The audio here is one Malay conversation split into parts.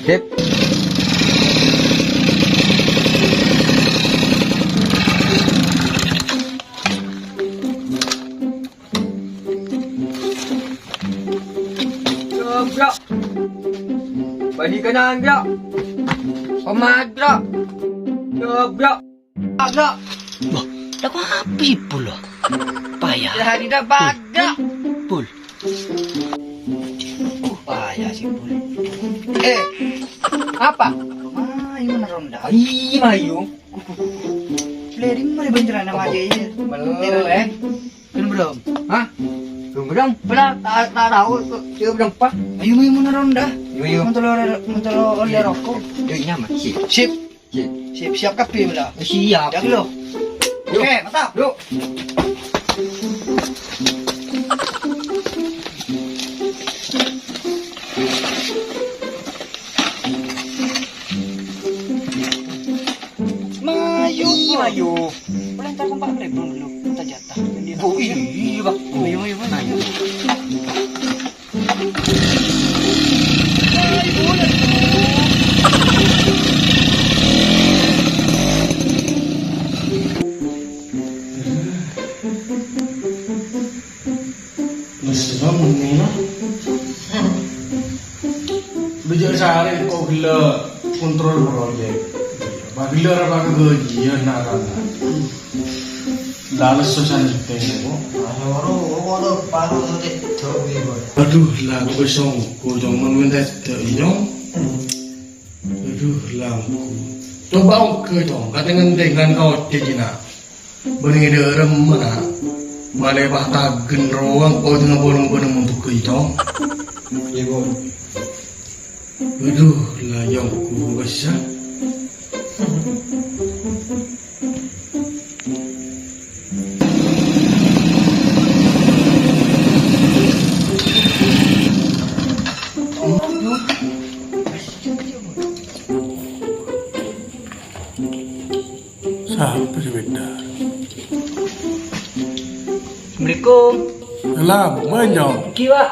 Dep. Bro. Balikan na, bro. Pamahad, bro. Bro. Bro. Bah, lagu apa pula? Payah. Hari dah baga. Pul. Payah si Pul. Apa? Mayu na ronda. Ay, mayo. Flaring mo banjira na aja ya. Malo, Kan belum? Hah? Belum belum. Pernah tak tahu dia belum pa. Mayu mo na ronda. Mayu. Mentolo oleh rokok. Dia nyaman sih. Sip. Sip. Siap kapi mula. Siap. Jak lo. Yuk. Oke, mantap. Yuk. Mayu. Boleh ntar kompak belum dulu. Kita jatah. Oh iya, Bang. Mayu. Mesra menina. Belajar sehari kok gila kontrol proyek. Bagila apa kegajian narana. Lalu susah nyeting kok. Paru tu jauh ni boy. Aduh lah kosong kosong meminta terjong. Aduh lampu. Coba ke dong, katanya dengan kau cina. Beri dia remana. Balai bahta genroang kau tengah bolong-bolong untuk ke dong. Ibu. Aduh lah yang ku besar. Sampai sebentar. Assalamualaikum. Salam, banyak. Kiwa.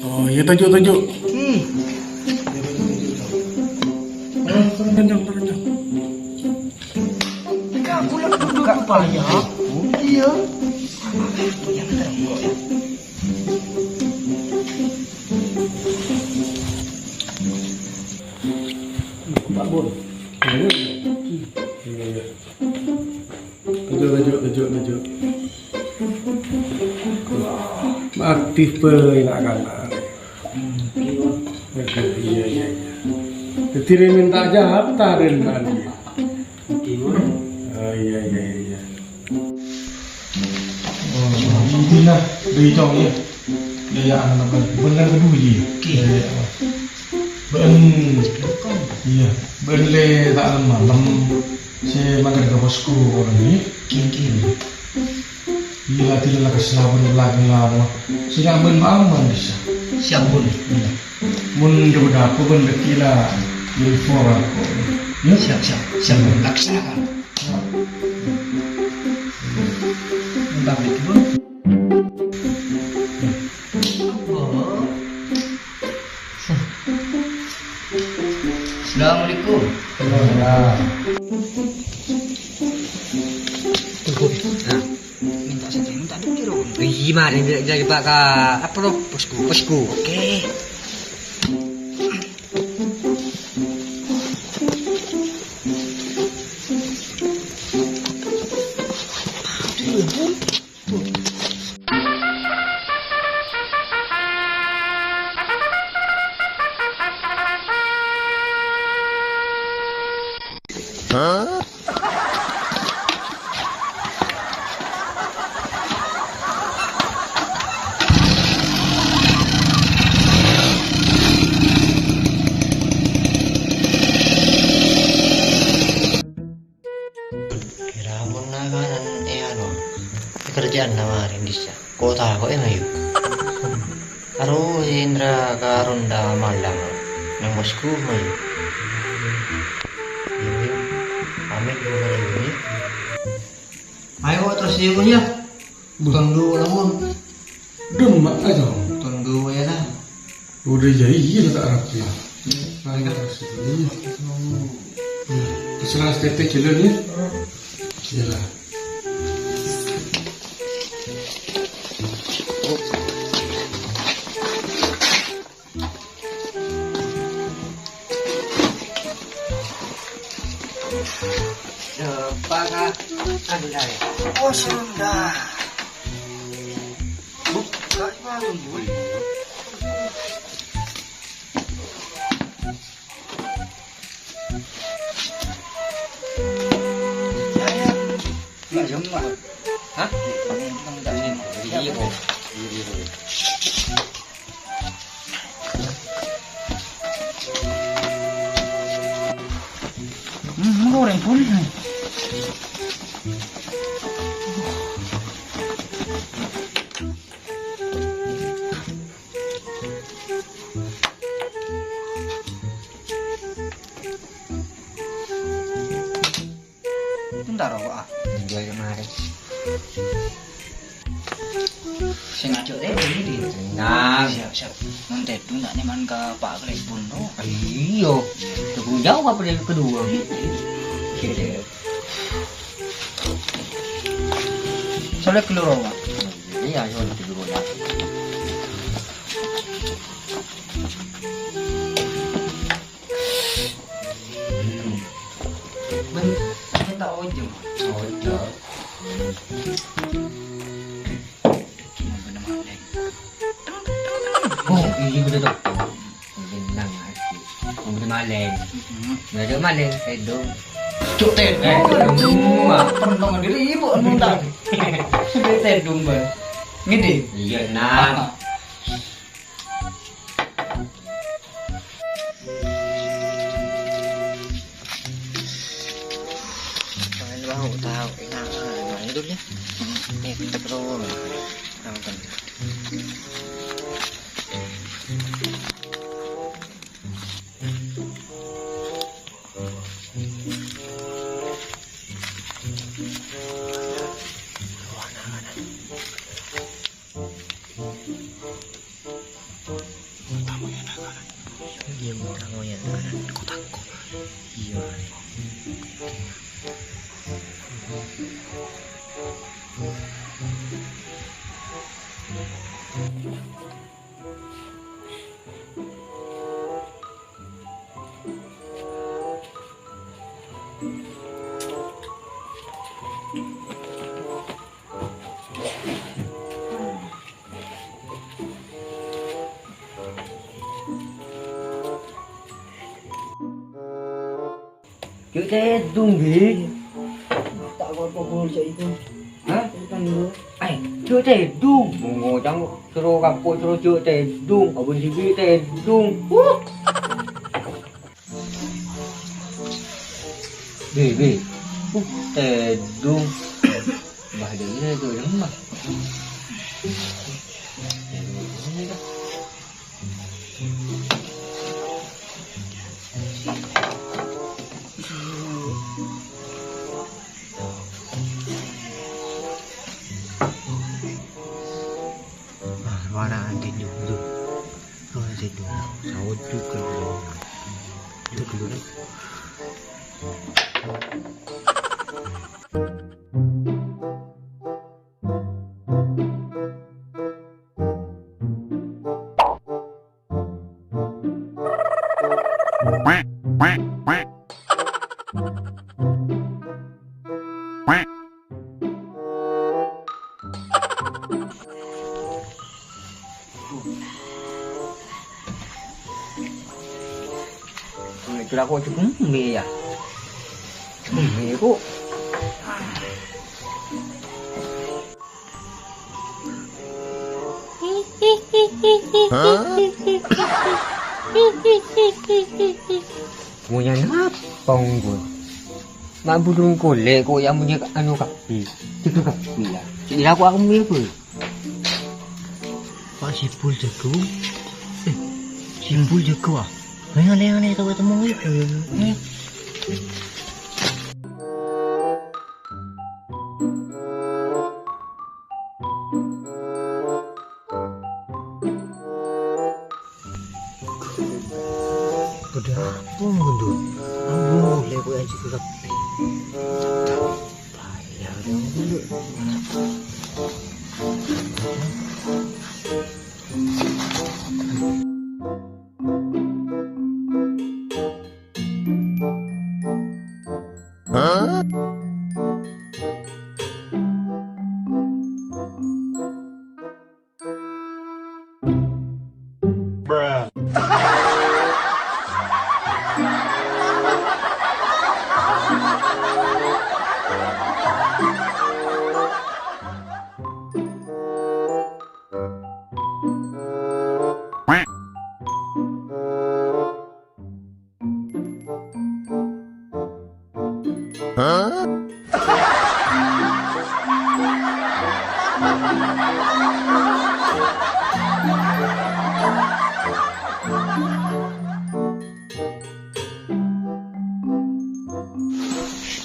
Oh, ya tajuk. Terenjang. Kamu nak duduk payah. Iya. Pak Bun. Tajuk. Aktif nak kanan. Iya. Ketiri minta jatah dan tadi. Oh iya. Oh, inilah dari jauhnya. Dia anak benar kedua je. Iya, le tak malam. Saya makan ke bosku orang ni. Iya, tidak nak selabun belakang lama. Sudah malam bisa. Siap pun. Mun dah aku pun dekila uniform aku. Ya, Siap. Laksanakan. Entah itu pun. Assalamualaikum. ya. Minta dulu. Gimana dia jadi Pak Kak? Apa lo? Bosku. Oke. Kiramun na kanan ano, pekerjaan nawarin di siya. Kota ko ngayon. Aro Indra karon da malam nang bosku may. Ini pamit mo na ini. Ayo terus ibu ya. Bukan dua namun demak aja. Tunggu ya lah. Udah jadi tak Arab ya. Nah, terus ini. Terserah estetik jalan ya. Iyalah. Apakah ada dari? Oh sudah. Bukan baru dulu. Saya nggak jemah. Hah? Nggak ini. Iya kok. Goreng pun. Bentar kok Dua kemarin. sing aja deh ini. Nah, Siap. Nanti itu nak neman ke Pak Klepun tuh. iyo. Tunggu jauh apa yang kedua? Kira. Soalnya keluar Pak. Iya, soal itu dulu. Bentar aja. Oh, iya. Oh, iya betul tuh. Benang hati. Mau maleng. Nggak ada maleng, edong. Cuk teh. Cuma. Pentongan diri ibu bentar. Sudah teh domba. Ngide. Iya, nah. Main bahu tahu enak. Nah, itu dia. Nih, kita perlu. Nonton. Iya, tamu yang kanan kotakku. Iya. Cuk teh dumbi. Tak apa-apa cak itu. Hah? Kan dulu. Ai, cuk teh dung. Mungo jang suruh kampung suruh cuk teh dung. Abun TV teh dung. Be. Teh dung. Bahagia tu lemah. Warna antin dulu. Rồi antin dulu. Sao tu keluar. Tu keluar. Itulah aku cukup mie ya. Mie aku. Punya napong gue. Mabudong kulit ko yang punya anu kapi. Itu kapi lah. Jadi aku beli apa? Pak Sipul jago. Sipul jago ah. Aneh-aneh tahu ketemu itu. Udah apa mundur? Aku boleh kau aja ke kafe. Bayar dong dulu.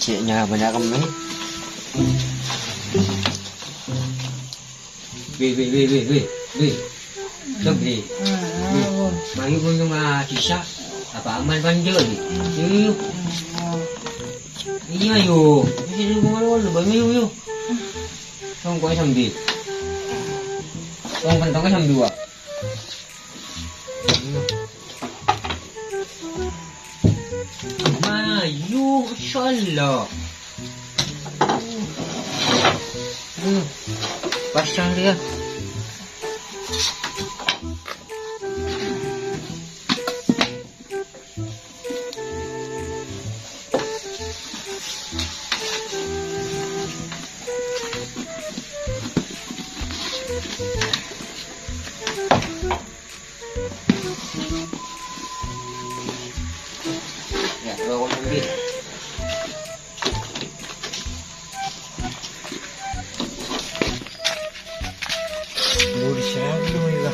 Ciknya banyak kami. Weh. Sobri. Mari pun sama kisah. Apa aman banjir ni? Yuk. Ini ayo. Ini mana banyak yuk. Tong kau sambil. Tong kantong sambil dua. Ayo, insyaAllah. Pasang dia. Ya, bawa ambil. Boleh siapa dulu ya?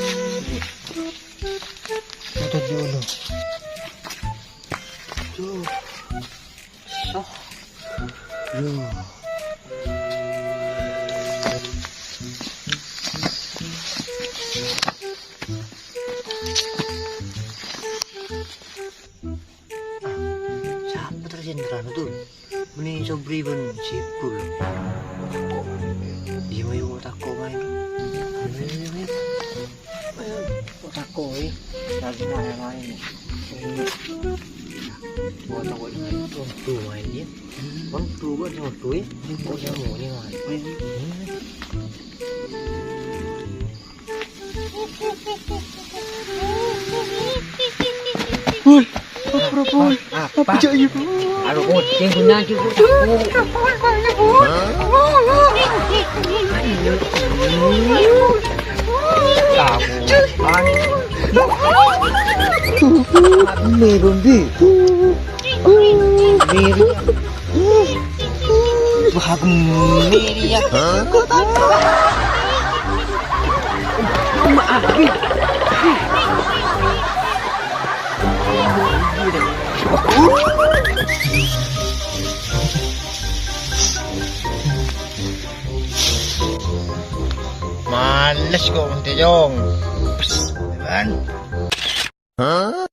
Kita dulu. Tuh. So. Siapa terjendera tu? Meni Sobri pun Sipul. Dia mau takut main. Takut lagi main. Buat takut main tu main dia. Bang tu buat sama tu oh jamu ni main. Pul. Apa Pul? Apa jadi Pul? Aduh, kucing punya cukup. Meron di. Meria. Males kok Tejong. Kan? Hah?